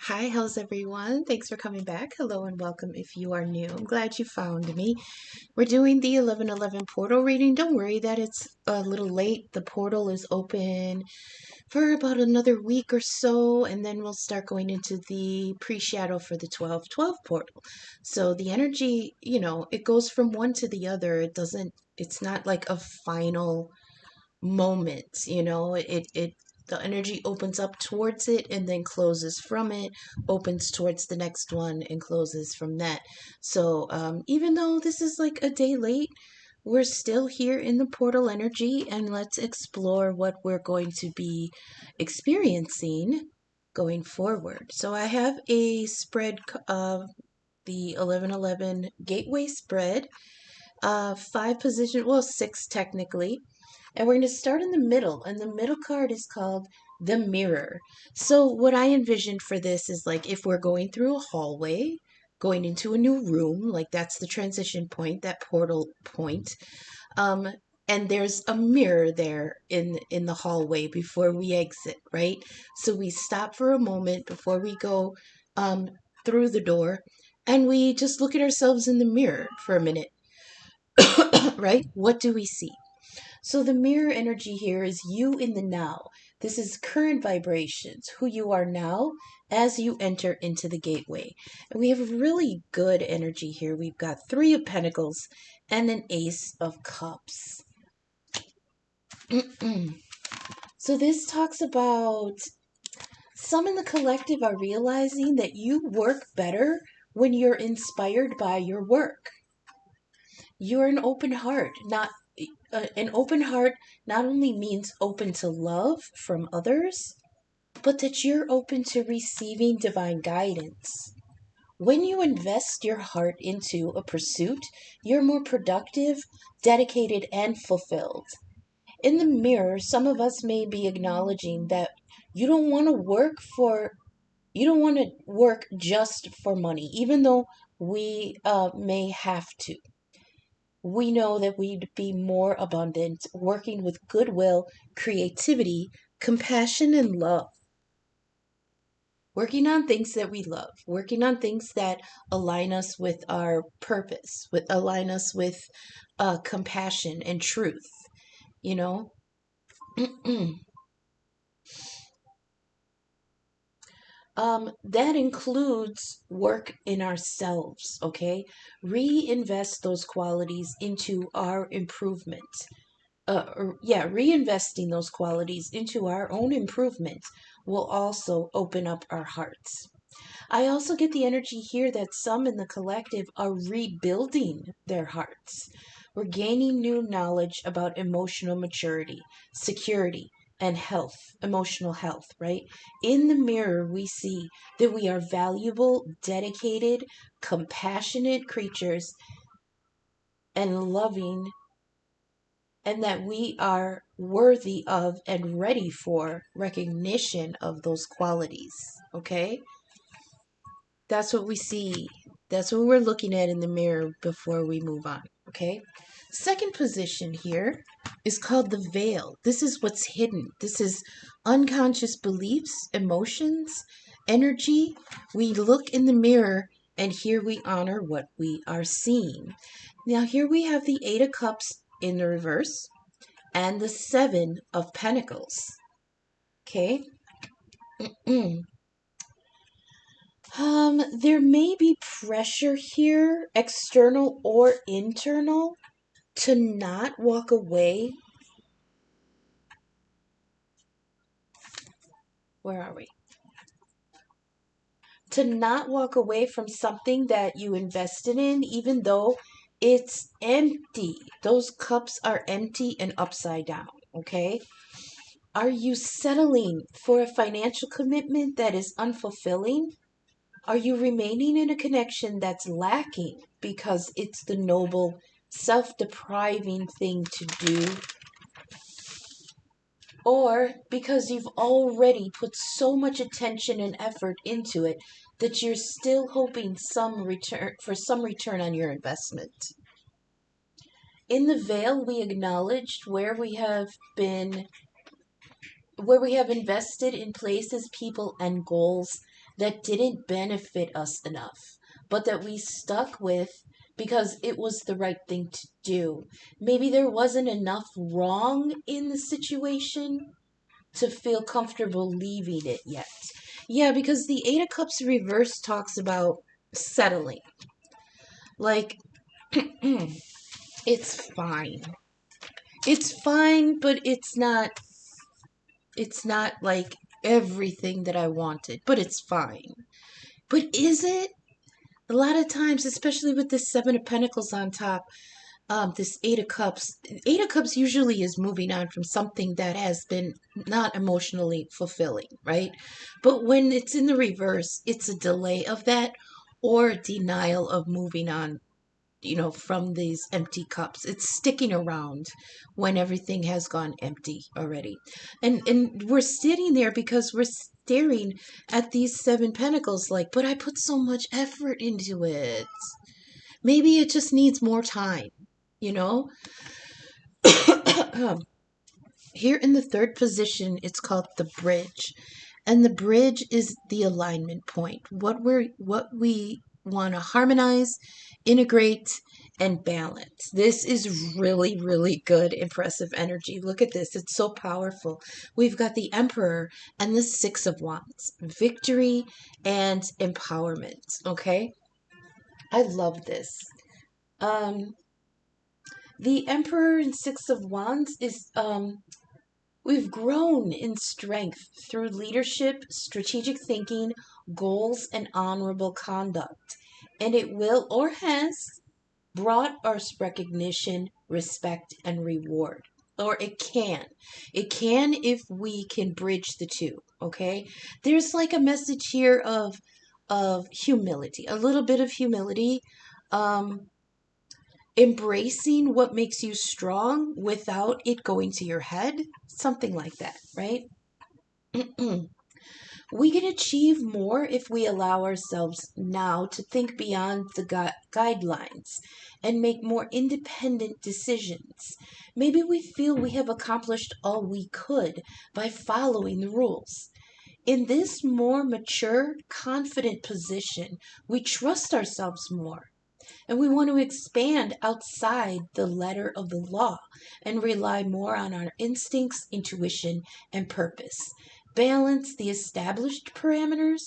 Hi, how's everyone? Thanks for coming back. Hello and welcome if you are new. I'm glad you found me. We're doing the 1111 portal reading. Don't worry that it's a little late. The portal is open for about another week or so, and then we'll start going into the pre-shadow for the 1212 portal. So the energy, it goes from one to the other. It's not like a final moment, it the energy opens up towards it and then closes from it, opens towards the next one and closes from that. So even though this is like a day late, we're still here in the portal energy, and let's explore what we're going to be experiencing going forward. So I have a spread of the 1111 gateway spread, five position, well, six technically. And we're going to start in the middle, and the middle card is called the Mirror. So, what I envisioned for this is like if we're going through a hallway, going into a new room, like that's the transition point, that portal point. Um, and there's a mirror there in the hallway before we exit, right? So we stop for a moment before we go um, through the door, and we just look at ourselves in the mirror for a minute, right? What do we see? So the mirror energy here is you in the now. This is current vibrations, who you are now as you enter into the gateway. And we have really good energy here. We've got Three of Pentacles and an Ace of Cups. So this talks about some in the collective are realizing that you work better when you're inspired by your work. You're an open heart, not an open heart not only means open to love from others, but that you're open to receiving divine guidance. When you invest your heart into a pursuit, you're more productive, dedicated, and fulfilled. In the mirror, some of us may be acknowledging that you don't want to work for you don't want to work just for money, even though we may have to. We know that we'd be more abundant working with goodwill, creativity, compassion, and love. Working on things that we love, working on things that align us with our purpose, align us with compassion and truth, you know? That includes work in ourselves, okay? Reinvest those qualities into our improvement. Reinvesting those qualities into our own improvement will also open up our hearts. I also get the energy here that some in the collective are rebuilding their hearts. We're gaining new knowledge about emotional maturity, security, and health, emotional health, right? In the mirror, we see that we are valuable, dedicated, compassionate creatures and loving, and that we are worthy of and ready for recognition of those qualities, okay? That's what we see. That's what we're looking at in the mirror before we move on, okay? Second position here is called the veil. This is what's hidden. This is unconscious beliefs, emotions, energy. We look in the mirror and here we honor what we are seeing. Now, here we have the Eight of Cups in the reverse and the Seven of Pentacles. Okay? There may be pressure here, external or internal, to not walk away. Where are we? To not walk away from something that you invested in, even though it's empty. Those cups are empty and upside down, okay? Are you settling for a financial commitment that is unfulfilling? Are you remaining in a connection that's lacking because it's the noble, self-depriving thing to do? Or because you've already put so much attention and effort into it that you're still hoping some return on your investment? In the veil, we acknowledged where we have been where we have invested in places, people, and goals that didn't benefit us enough, but that we stuck with because it was the right thing to do. Maybe there wasn't enough wrong in the situation to feel comfortable leaving it yet. Yeah, because the Eight of Cups reverse talks about settling. Like, it's fine. It's fine, but it's not like everything that I wanted, but it's fine. But is it? A lot of times, especially with this Seven of Pentacles on top, this Eight of Cups usually is moving on from something that has been not emotionally fulfilling, right? But when it's in the reverse, it's a delay of that or denial of moving on, from these empty cups. It's sticking around when everything has gone empty already. And we're sitting there because we're staring at these seven pentacles like, but I put so much effort into it. Maybe it just needs more time, you know? Here in the third position, it's called the bridge. And the bridge is the alignment point. What we want to harmonize, integrate, and balance. This is really, really good, impressive energy. Look at this. It's so powerful. We've got the Emperor and the Six of Wands. Victory and empowerment. Okay? I love this. Um, the Emperor and Six of Wands is we've grown in strength through leadership, strategic thinking, goals, and honorable conduct. And it will or has brought us recognition, respect, and reward. Or it can. It can if we can bridge the two, okay? There's like a message here of humility, a little bit of humility. Um, Embracing what makes you strong without it going to your head, something like that, right? We can achieve more if we allow ourselves now to think beyond the guidelines and make more independent decisions. Maybe we feel we have accomplished all we could by following the rules. In this more mature, confident position, we trust ourselves more. And we want to expand outside the letter of the law and rely more on our instincts, intuition, and purpose. Balance the established parameters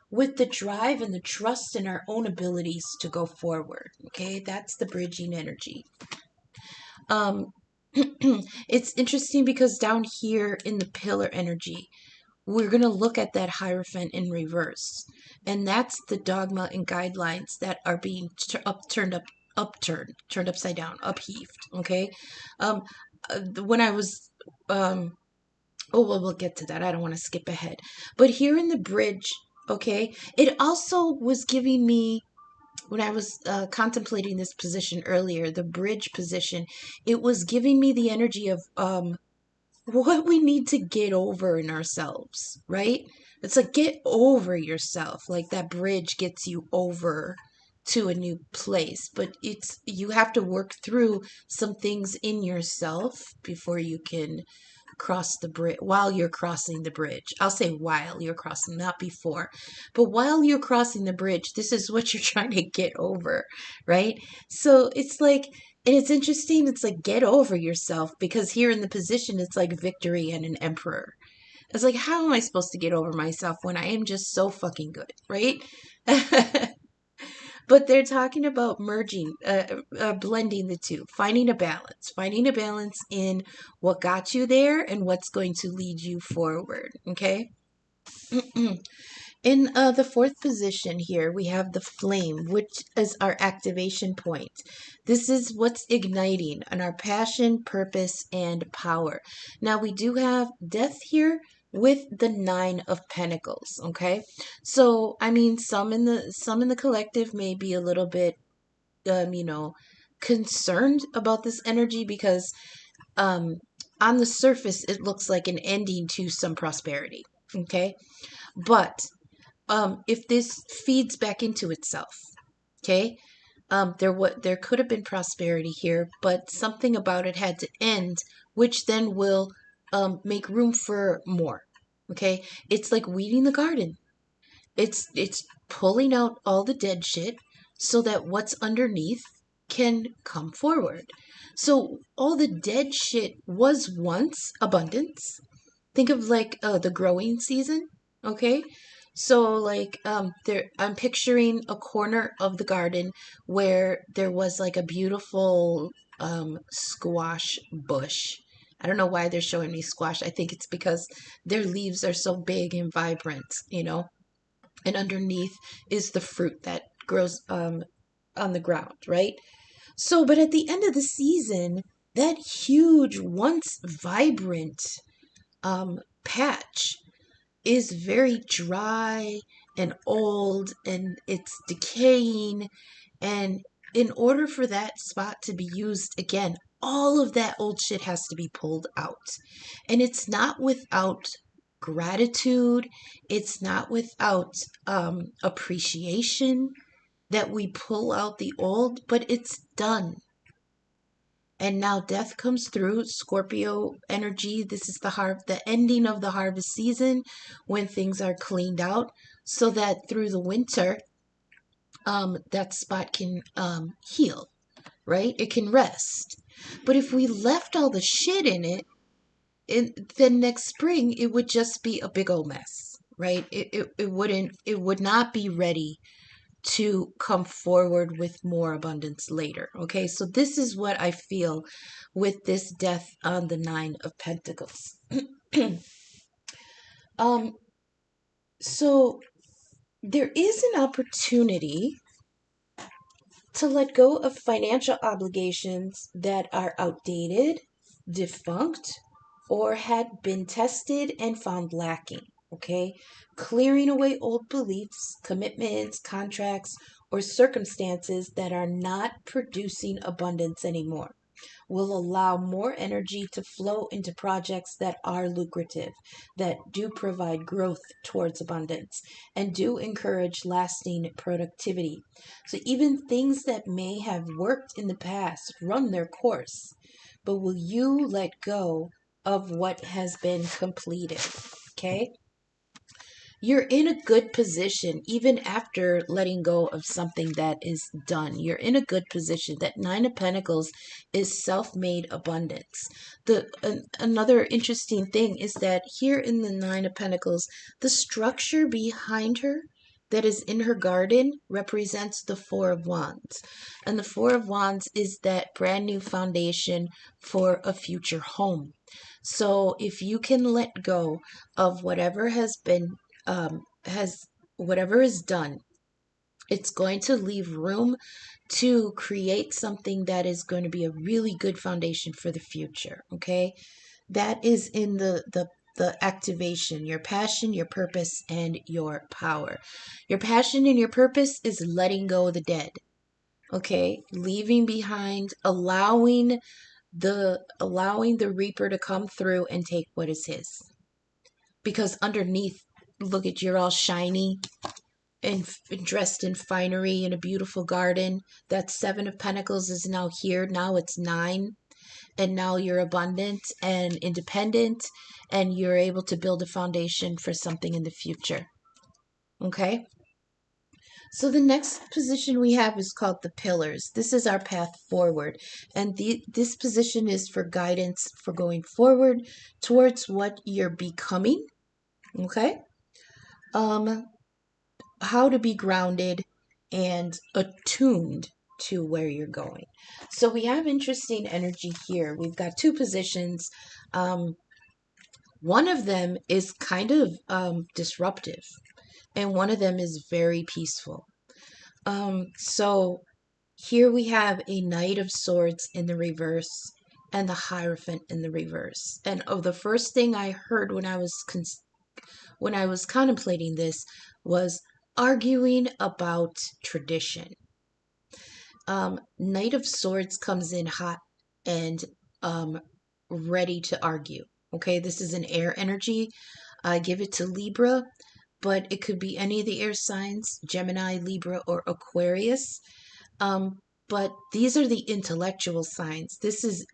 with the drive and the trust in our own abilities to go forward. Okay, that's the bridging energy. Um, it's interesting because down here in the pillar energy, we're going to look at that Hierophant in reverse. And that's the dogma and guidelines that are being turned upside down, upheaved. Okay. When I was, oh, well, we'll get to that. I don't want to skip ahead. But here in the bridge, okay, it also was giving me, when I was contemplating this position earlier, the bridge position, it was giving me the energy of, what we need to get over in ourselves, right? It's like get over yourself. Like that bridge gets you over to a new place, but you have to work through some things in yourself before you can cross the bridge. While you're crossing the bridge, I'll say while you're crossing, not before, but while you're crossing the bridge, this is what you're trying to get over, right? So it's like, and it's interesting, it's like get over yourself, because here in the position it's like victory and an emperor. It's like, how am I supposed to get over myself when I am just so fucking good, right? But they're talking about merging, blending the two, finding a balance in what got you there and what's going to lead you forward. Okay. In the fourth position here, we have the flame, which is our activation point. This is what's igniting on our passion, purpose, and power. Now, we do have death here with the Nine of Pentacles, okay? So, I mean, some in the collective may be a little bit, concerned about this energy because um, on the surface, it looks like an ending to some prosperity, okay? But if this feeds back into itself, okay, there could have been prosperity here, but something about it had to end, which then will make room for more. Okay, it's like weeding the garden. It's pulling out all the dead shit so that what's underneath can come forward. So all the dead shit was once abundance. Think of like the growing season, okay? So like there I'm picturing a corner of the garden where there was like a beautiful squash bush. I don't know why they're showing me squash. I think it's because their leaves are so big and vibrant, you know? And underneath is the fruit that grows on the ground, right? So, but at the end of the season, that huge, once vibrant patch is very dry and old and it's decaying. And in order for that spot to be used again, all of that old shit has to be pulled out. And it's not without gratitude, it's not without appreciation that we pull out the old, but it's done. And now death comes through Scorpio energy. This is the ending of the harvest season when things are cleaned out, so that through the winter, that spot can heal, right? It can rest. But if we left all the shit in it, then next spring it would just be a big old mess, right? It would not be ready to come forward with more abundance later. Okay, so this is what I feel with this death on the Nine of Pentacles. um, so there is an opportunity to let go of financial obligations that are outdated, defunct, or had been tested and found lacking. Okay, clearing away old beliefs, commitments, contracts, or circumstances that are not producing abundance anymore will allow more energy to flow into projects that are lucrative, that do provide growth towards abundance, and do encourage lasting productivity. So even things that may have worked in the past run their course, but will you let go of what has been completed? Okay? You're in a good position even after letting go of something that is done. You're in a good position. That Nine of Pentacles is self-made abundance. Another interesting thing is that here in the Nine of Pentacles, the structure behind her that is in her garden represents the Four of Wands. And the Four of Wands is that brand new foundation for a future home. So if you can let go of whatever has been has whatever is done, it's going to leave room to create something that is going to be a really good foundation for the future. Okay, that is in the activation, your passion, your purpose, and your power. Your passion and your purpose is letting go of the dead. Okay, leaving behind, allowing the reaper to come through and take what is his. Because underneath, look at, you're all shiny and dressed in finery in a beautiful garden. That Seven of Pentacles is now here. Now it's 9. And now you're abundant and independent, and you're able to build a foundation for something in the future. Okay? So the next position we have is called the Pillars. This is our path forward. And this position is for guidance for going forward towards what you're becoming. Okay? How to be grounded and attuned to where you're going. So we have interesting energy here. We've got two positions. One of them is kind of disruptive, and one of them is very peaceful. So here we have a Knight of Swords in the reverse and the Hierophant in the reverse. And the first thing I heard when I was contemplating this was arguing about tradition. Knight of Swords comes in hot and ready to argue. Okay, this is an air energy. I give it to Libra, but it could be any of the air signs, Gemini, Libra, or Aquarius. But these are the intellectual signs. This is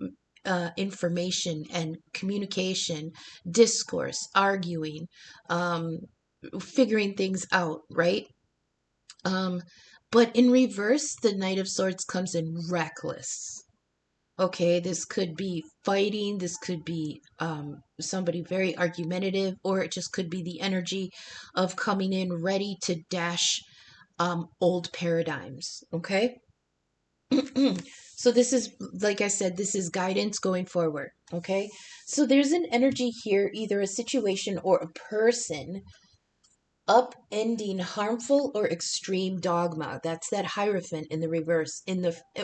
information and communication, discourse, arguing, figuring things out, right? Um, but in reverse, the Knight of Swords comes in reckless. Okay, this could be fighting, this could be somebody very argumentative, or it just could be the energy of coming in ready to dash old paradigms. Okay. So this is, like I said, this is guidance going forward. Okay. So there's an energy here, either a situation or a person upending harmful or extreme dogma. That's that Hierophant in the reverse.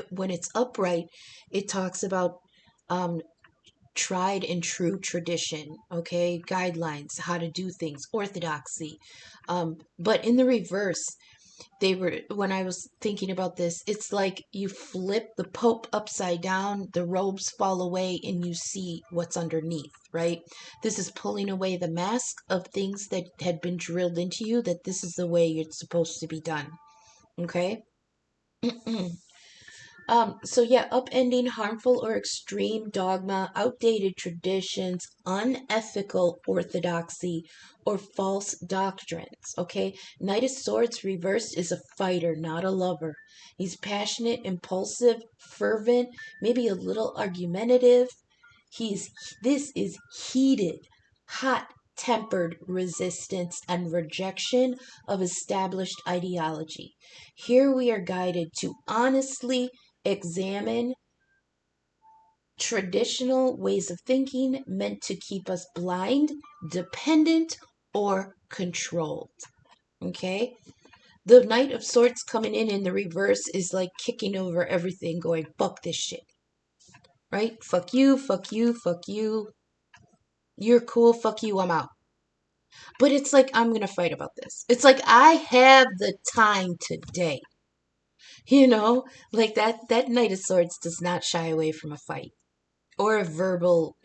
When it's upright, it talks about um tried and true tradition, okay, guidelines, how to do things, orthodoxy. But in the reverse, when I was thinking about this, it's like you flip the Pope upside down, the robes fall away, and you see what's underneath, right? This is pulling away the mask of things that had been drilled into you, that this is the way it's supposed to be done, okay? So yeah, upending harmful or extreme dogma, outdated traditions, unethical orthodoxy, or false doctrines. Okay, Knight of Swords reversed is a fighter, not a lover. He's passionate, impulsive, fervent, maybe a little argumentative. This is heated, hot tempered resistance and rejection of established ideology. Here we are guided to honestly examine traditional ways of thinking meant to keep us blind, dependent, or controlled. Okay? The Knight of Swords coming in the reverse is like kicking over everything, going, fuck this shit. Right? Fuck you, fuck you, fuck you. You're cool, fuck you, I'm out. But it's like, I'm going to fight about this. It's like, I have the time today. You know, like that Knight of Swords does not shy away from a fight or a verbal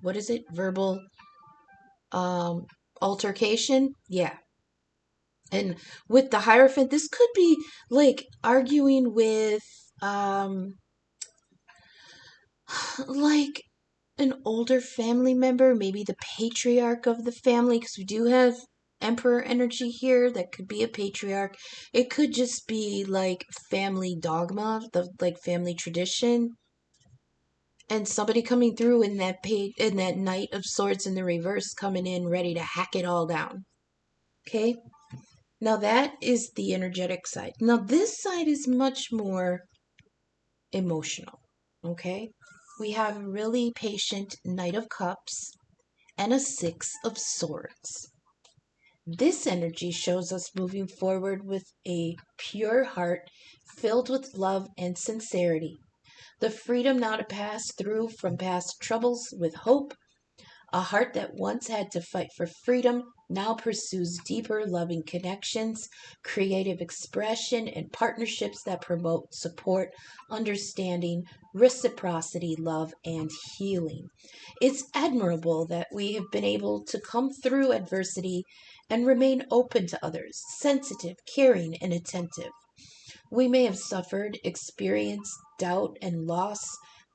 what is it? Verbal um altercation. Yeah. And with the Hierophant, this could be like arguing with like an older family member, maybe the patriarch of the family, because we do have emperor energy here. That could be a patriarch. It could just be like family dogma, the like family tradition, and somebody coming through in that Knight of Swords in the reverse, coming in ready to hack it all down. Okay, now that is the energetic side. Now this side is much more emotional. Okay, we have a really patient Knight of Cups and a Six of Swords. This energy shows us moving forward with a pure heart filled with love and sincerity. The freedom now to pass through from past troubles with hope. A heart that once had to fight for freedom now pursues deeper, loving connections, creative expression, and partnerships that promote support, understanding, reciprocity, love, and healing. It's admirable that we have been able to come through adversity and remain open to others, sensitive, caring, and attentive. We may have suffered, experienced doubt and loss,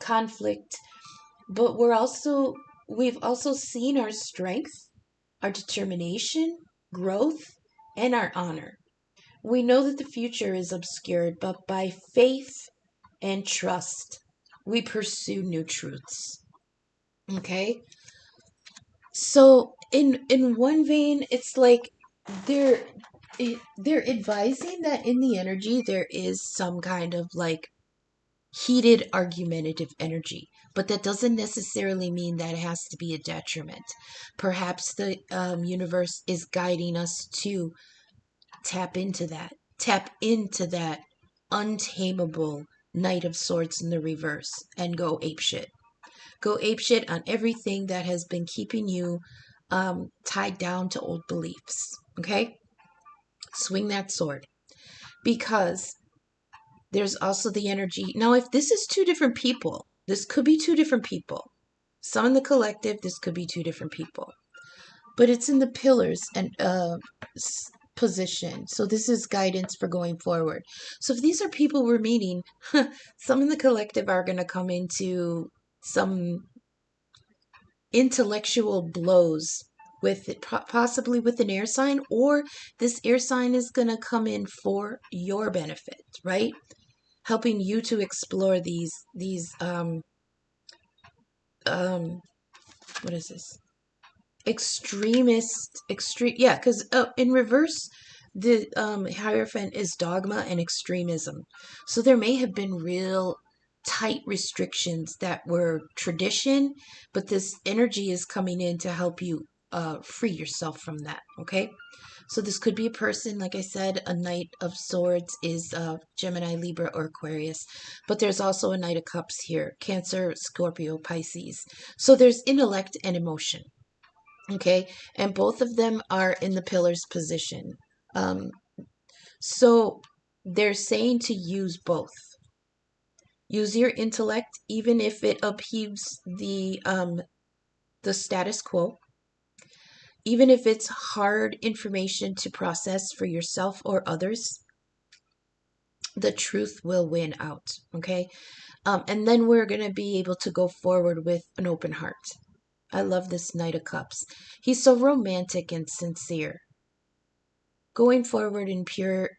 conflict, but we've also seen our strength, our determination, growth, and our honor. We know that the future is obscured, but by faith and trust, we pursue new truths. Okay? So in one vein, it's like they're they're advising that in the energy there is some kind of like heated argumentative energy, but that doesn't necessarily mean that it has to be a detriment. Perhaps the universe is guiding us to tap into that untamable Knight of Swords in the reverse and go apeshit. Go apeshit on everything that has been keeping you tied down to old beliefs. Okay? Swing that sword. Because there's also the energy. Now, if this is two different people, this could be two different people. Some in the collective, this could be two different people. But it's in the pillars and position. So this is guidance for going forward. So if these are people we're meeting, some in the collective are going to come into some intellectual blows with it, possibly with an air sign, or this air sign is going to come in for your benefit, right? Helping you to explore these what is this? Extreme, yeah, because in reverse, the Hierophant is dogma and extremism. So there may have been real tight restrictions that were tradition, but this energy is coming in to help you free yourself from that, okay? So this could be a person, like I said, a Knight of Swords is Gemini, Libra, or Aquarius. But there's also a Knight of Cups here, Cancer, Scorpio, Pisces. So there's intellect and emotion. Okay, and both of them are in the pillars position. Um, so they're saying to use both. Use your intellect, even if it upheaves the status quo, even if it's hard information to process for yourself or others. The truth will win out. Okay, and then we're gonna be able to go forward with an open heart. I love this Knight of Cups. He's so romantic and sincere. Going forward in pure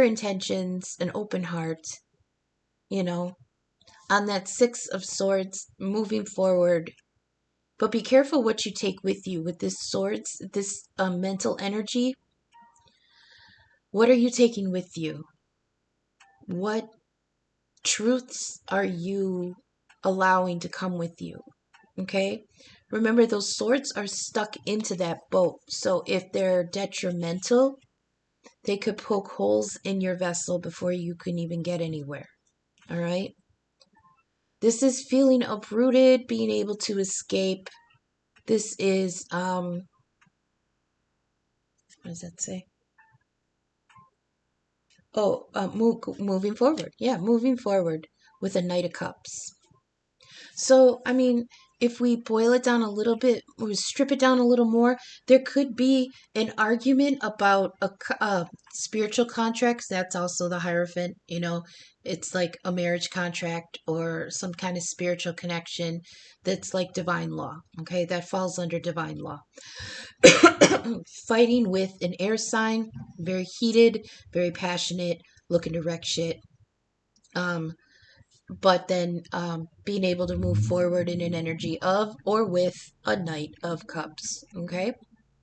intentions, an open heart, you know, on that Six of Swords, moving forward. But be careful what you take with you with this swords, this mental energy. What are you taking with you? What truths are you allowing to come with you? Okay? Remember, those swords are stuck into that boat. So if they're detrimental, they could poke holes in your vessel before you can even get anywhere. All right? This is feeling uprooted, being able to escape. This is, what does that say? Oh, moving forward. Yeah, moving forward with a Knight of Cups. So, I mean, if we boil it down a little bit, we strip it down a little more, there could be an argument about a spiritual contracts. That's also the Hierophant, you know, it's like a marriage contract or some kind of spiritual connection that's like divine law. Okay, that falls under divine law. Fighting with an air sign, very heated, very passionate, looking to wreck shit. Um, but then being able to move forward in an energy of or with a Knight of Cups. Okay,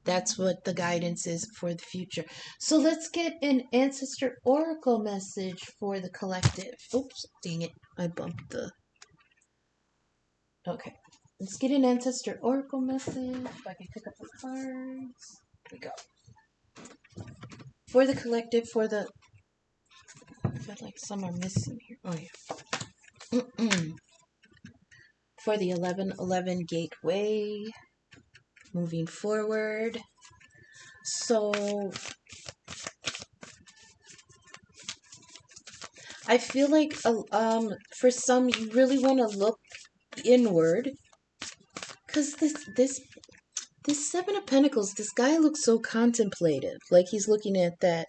that's what the guidance is for the future. So let's get an ancestor oracle message for the collective. Oops, dang it, I bumped the. Okay, let's get an ancestor oracle message. If I can pick up the cards. Here we go. For the collective, for the. I feel like some are missing here. Oh yeah. For the 1111 gateway, moving forward. So I feel like for some you really want to look inward, because this Seven of Pentacles, this guy looks so contemplative, like he's looking at that,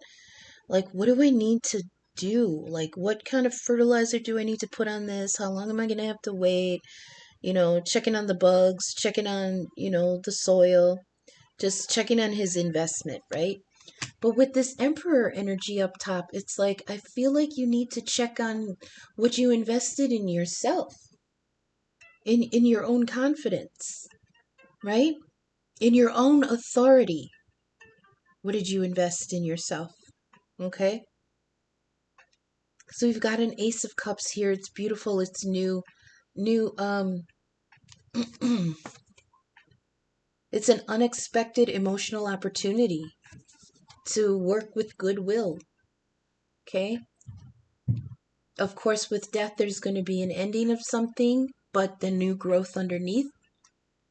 like, what do I need to do? Like, what kind of fertilizer do I need to put on this? How long am I gonna have to wait? You know, checking on the bugs, checking on, you know, the soil, just checking on his investment, right? But with this Emperor energy up top, it's like, I feel like you need to check on what you invested in yourself, in your own confidence, right? In your own authority. What did you invest in yourself? Okay? So we've got an Ace of Cups here. It's beautiful. It's new, it's an unexpected emotional opportunity to work with goodwill. Okay? Of course, with death, there's going to be an ending of something, but the new growth underneath,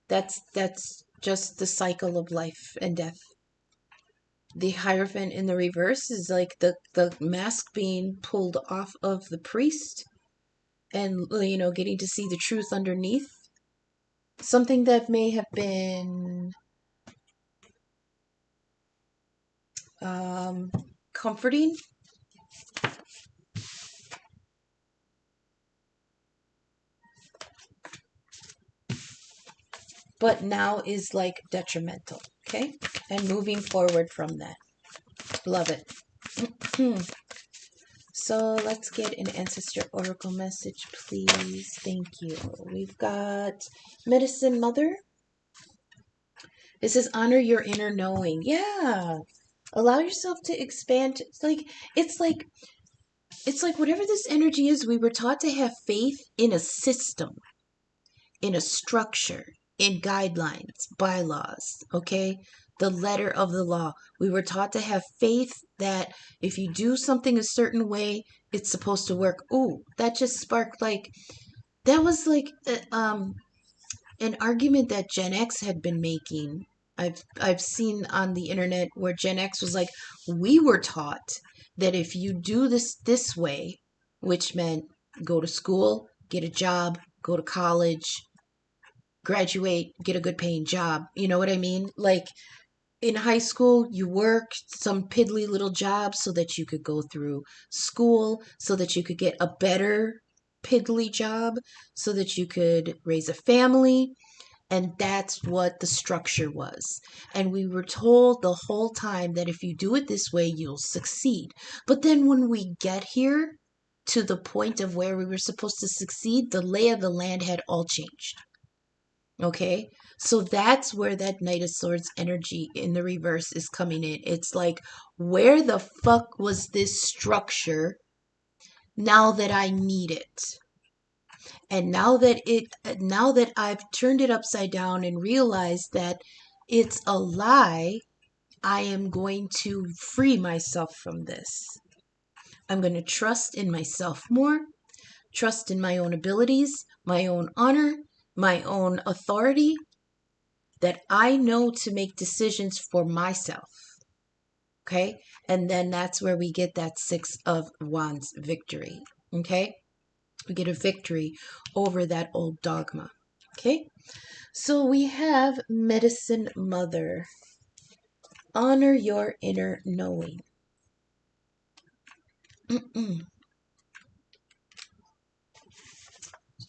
that's just the cycle of life and death. The Hierophant in the reverse is like the mask being pulled off of the priest and, you know, getting to see the truth underneath. Something that may have been comforting, but now is like detrimental, okay? And moving forward from that. Love it. So let's get an Ancestor Oracle message, please. Thank you. We've got Medicine Mother. It says honor your inner knowing. Yeah. Allow yourself to expand. It's like whatever this energy is, we were taught to have faith in a system, in a structure, in guidelines, bylaws, okay? The letter of the law. We were taught to have faith that if you do something a certain way, it's supposed to work. Ooh, that just sparked that was an argument that Gen X had been making. I've seen on the internet where Gen X was like, we were taught that if you do this way, which meant go to school, get a job, go to college, graduate, get a good paying job. You know what I mean? Like in high school, you worked some piddly little job so that you could go through school, so that you could get a better piddly job, so that you could raise a family. And that's what the structure was. And we were told the whole time that if you do it this way, you'll succeed. But then when we get here to the point of where we were supposed to succeed, the lay of the land had all changed. Okay, so that's where that Knight of Swords energy in the reverse is coming in. It's like, where the fuck was this structure now that I need it? And now that I've turned it upside down and realized that it's a lie, I am going to free myself from this. I'm going to trust in myself more, trust in my own abilities, my own honor, my own authority, that I know to make decisions for myself. Okay? And then that's where we get that Six of Wands victory. Okay? We get a victory over that old dogma. Okay? So we have Medicine Mother. Honor your inner knowing. It's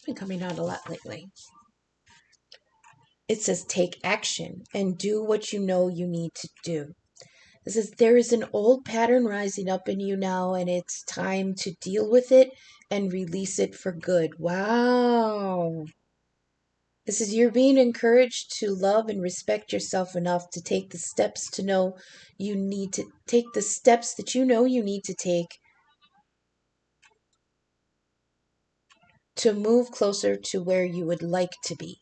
been coming out a lot lately. It says take action and do what you know you need to do. It says there is an old pattern rising up in you now, and it's time to deal with it and release it for good. Wow. It says you're being encouraged to love and respect yourself enough to take the steps to know you need to take the steps that you know you need to take to move closer to where you would like to be.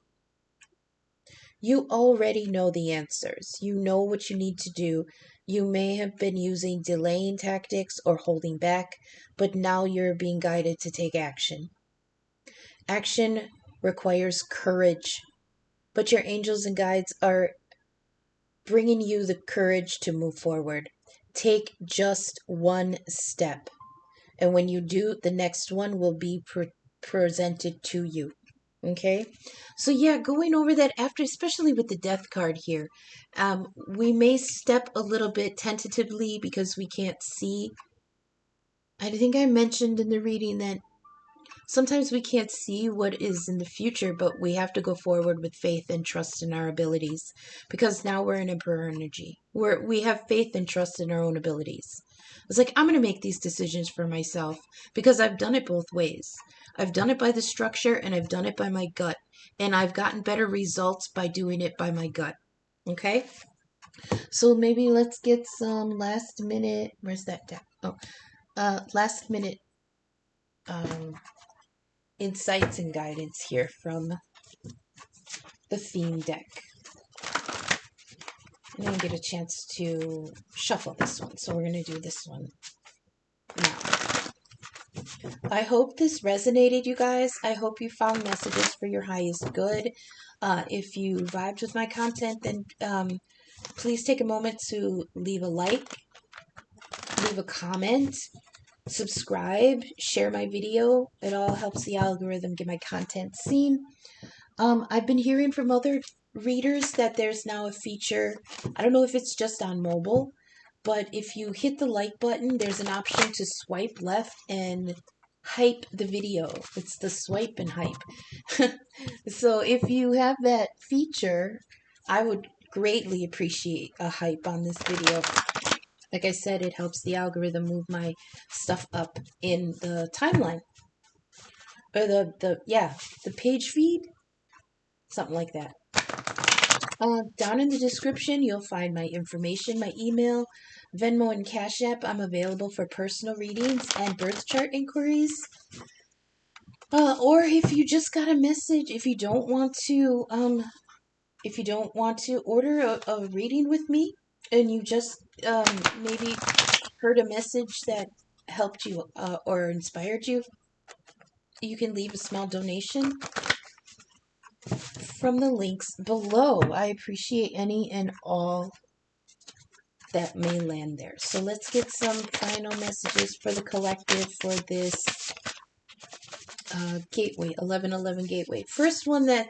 You already know the answers. You know what you need to do. You may have been using delaying tactics or holding back, but now you're being guided to take action. Action requires courage, but your angels and guides are bringing you the courage to move forward. Take just one step, and when you do, the next one will be presented to you. Okay, so yeah, going over that after, especially with the death card here, we may step a little bit tentatively because we can't see. I think I mentioned in the reading that sometimes we can't see what is in the future, but we have to go forward with faith and trust in our abilities, because now we're in Emperor energy. We have faith and trust in our own abilities. It's like, I'm going to make these decisions for myself because I've done it both ways. I've done it by the structure and I've done it by my gut. And I've gotten better results by doing it by my gut. Okay? So maybe let's get some last minute, where's that deck? Last minute insights and guidance here from the theme deck. I didn't get a chance to shuffle this one, so we're going to do this one now. I hope this resonated, you guys. I hope you found messages for your highest good. If you vibed with my content, then please take a moment to leave a like, leave a comment, subscribe, share my video. It all helps the algorithm get my content seen. I've been hearing from other readers that there's now a feature. I don't know if it's just on mobile, but if you hit the like button, there's an option to swipe left and hype the video. It's the swipe and hype. So if you have that feature, I would greatly appreciate a hype on this video. Like I said, it helps the algorithm move my stuff up in the timeline. Or the page feed. Something like that. Down in the description, you'll find my information, my email, Venmo, and Cash App. I'm available for personal readings and birth chart inquiries. Or if you just got a message, if you don't want to order a reading with me, and you just maybe heard a message that helped you or inspired you, you can leave a small donation from the links below. I appreciate any and all that may land there. So let's get some final messages for the collective for this gateway, 1111 gateway. First one that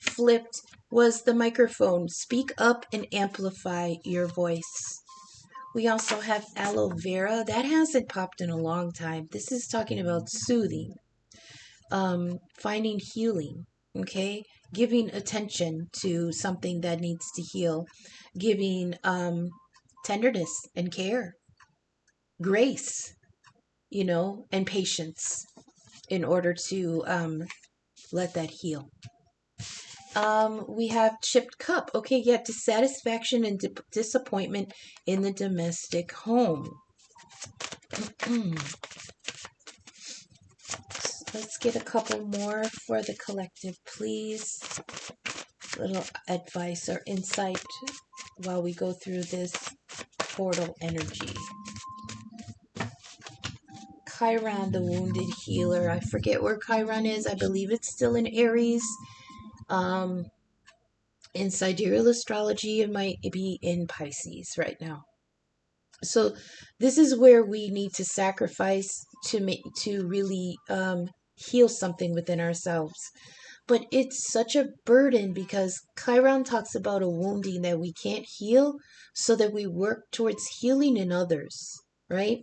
flipped was the microphone. Speak up and amplify your voice. We also have aloe vera. That hasn't popped in a long time. This is talking about soothing, finding healing, okay? Giving attention to something that needs to heal, giving tenderness and care, grace, and patience in order to let that heal. We have chipped cup. Okay, yeah, dissatisfaction and disappointment in the domestic home. Let's get a couple more for the collective, please. Little advice or insight while we go through this portal energy. Chiron, the wounded healer. I forget where Chiron is. I believe it's still in Aries. In sidereal astrology, it might be in Pisces right now. So this is where we need to sacrifice to really heal something within ourselves. But it's such a burden because Chiron talks about a wounding that we can't heal, so that we work towards healing in others, right?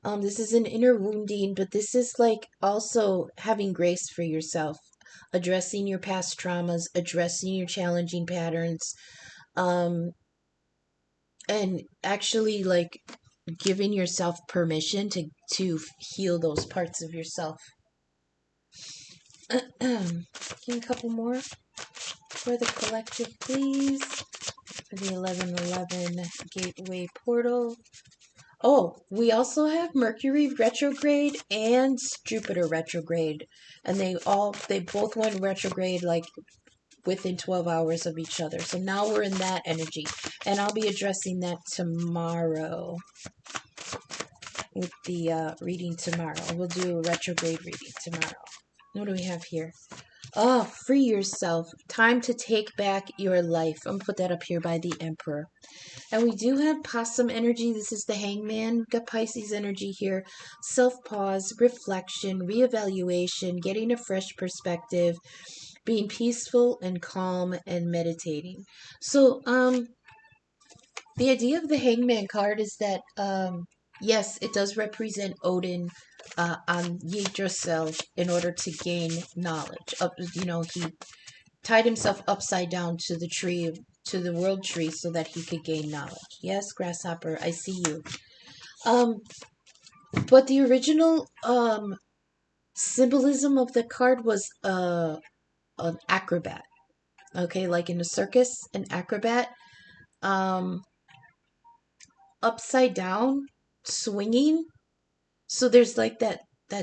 This is an inner wounding, but this is like also having grace for yourself, addressing your past traumas, addressing your challenging patterns, and actually like giving yourself permission to heal those parts of yourself. Give me a couple more for the collective, please. For the 1111 gateway portal. Oh, we also have Mercury retrograde and Jupiter retrograde, and they both went retrograde like within 12 hours of each other. So now we're in that energy, and I'll be addressing that tomorrow with the reading tomorrow. We'll do a retrograde reading tomorrow. What do we have here? Oh, free yourself. Time to take back your life. I'm going to put that up here by the Emperor. And we do have possum energy. This is the hangman. We've got Pisces energy here. Self-pause, reflection, reevaluation, getting a fresh perspective, being peaceful and calm, and meditating. So, the idea of the hangman card is that, yes, it does represent Odin on Yggdrasil in order to gain knowledge. He tied himself upside down to the tree, to the world tree, so that he could gain knowledge. Yes, grasshopper, I see you. But the original symbolism of the card was an acrobat. Okay, like in a circus, an acrobat. Upside down, swinging. So there's like that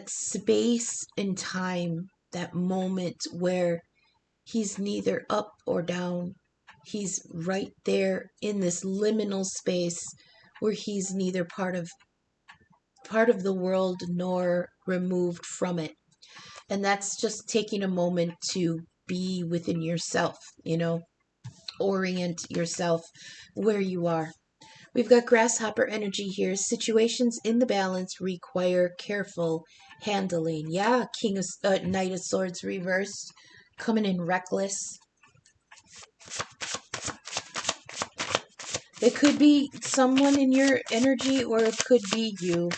space and time, that moment where he's neither up or down. He's right there in this liminal space where he's neither part of the world nor removed from it. And that's just taking a moment to be within yourself, orient yourself where you are. We've got grasshopper energy here. Situations in the balance require careful handling. Yeah, Knight of Swords reversed, coming in reckless. It could be someone in your energy, or it could be you.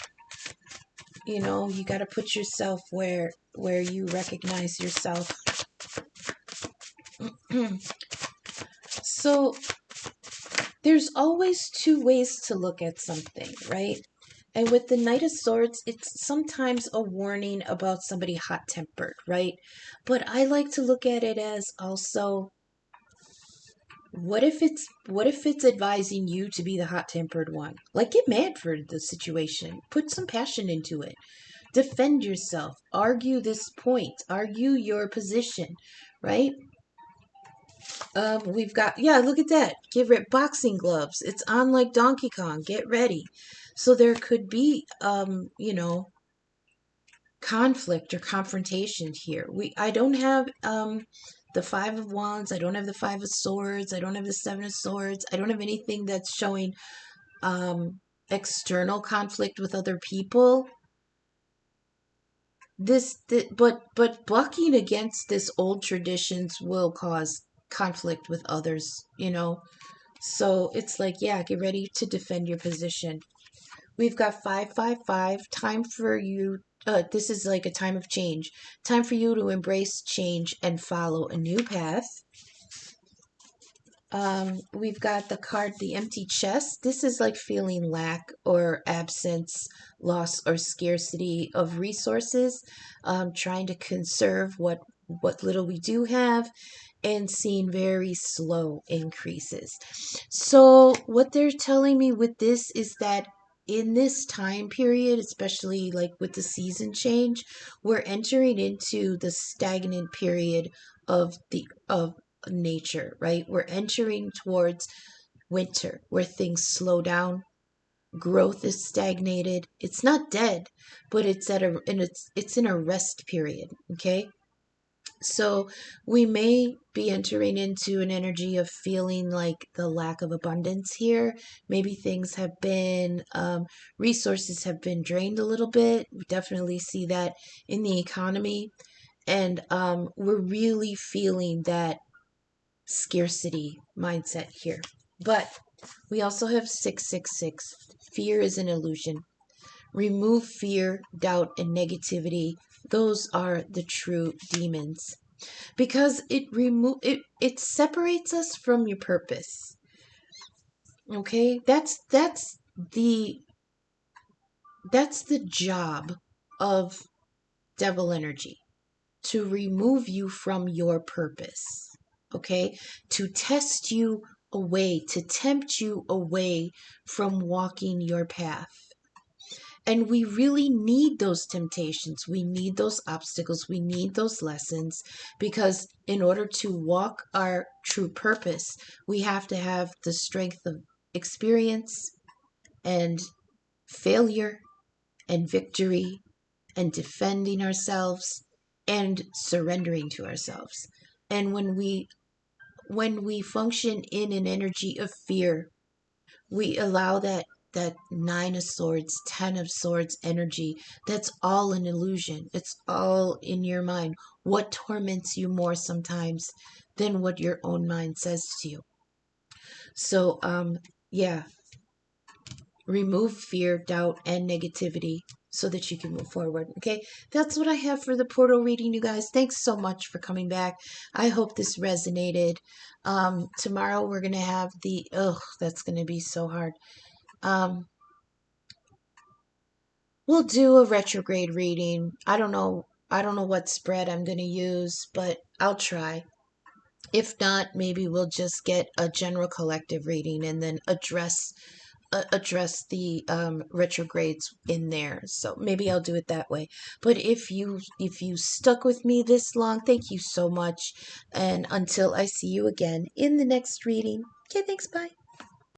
You know, you got to put yourself where you recognize yourself. So there's always two ways to look at something, right? And with the Knight of Swords, it's sometimes a warning about somebody hot-tempered, right? But I like to look at it as also, what if it's advising you to be the hot-tempered one? Like, get mad for the situation. Put some passion into it. Defend yourself. Argue this point. Argue your position, right? We've got, yeah, look at that. Get rid boxing gloves. It's on like Donkey Kong. Get ready. So there could be, conflict or confrontation here. I don't have the Five of Wands. I don't have the Five of Swords. I don't have the Seven of Swords. I don't have anything that's showing external conflict with other people. But bucking against this old traditions will cause conflict with others. So it's like, yeah, get ready to defend your position. We've got 555. Time for you. This is like a time of change. Time for you to embrace change and follow a new path. We've got the card, the empty chest. This is like feeling lack or absence, loss or scarcity of resources. Trying to conserve what little we do have, and seeing very slow increases. So what they're telling me with this is that in this time period, especially like with the season change, we're entering into the stagnant period of nature, right? We're entering towards winter where things slow down. Growth is stagnated. It's not dead, but it's in a rest period, okay? So we may be entering into an energy of feeling like the lack of abundance here. Maybe things have been, resources have been drained a little bit. We definitely see that in the economy. And we're really feeling that scarcity mindset here. But we also have 666. Fear is an illusion. Remove fear, doubt, and negativity. Those are the true demons, because it separates us from your purpose. Okay, the that's the job of devil energy, to remove you from your purpose. Okay, to test you away, to tempt you away from walking your path. And we really need those temptations. We need those obstacles. We need those lessons, because in order to walk our true purpose, we have to have the strength of experience and failure and victory and defending ourselves and surrendering to ourselves. And when we function in an energy of fear, we allow that Nine of Swords, Ten of Swords energy. That's all an illusion. It's all in your mind. What torments you more sometimes than what your own mind says to you? So, yeah, remove fear, doubt, and negativity so that you can move forward. Okay, that's what I have for the portal reading, you guys. Thanks so much for coming back. I hope this resonated. Tomorrow we're gonna have that's gonna be so hard. We'll do a retrograde reading. I don't know what spread I'm going to use, but I'll try. If not, maybe we'll just get a general collective reading and then address the retrogrades in there. So maybe I'll do it that way. But if you stuck with me this long, thank you so much. And until I see you again in the next reading. Okay, thanks, bye.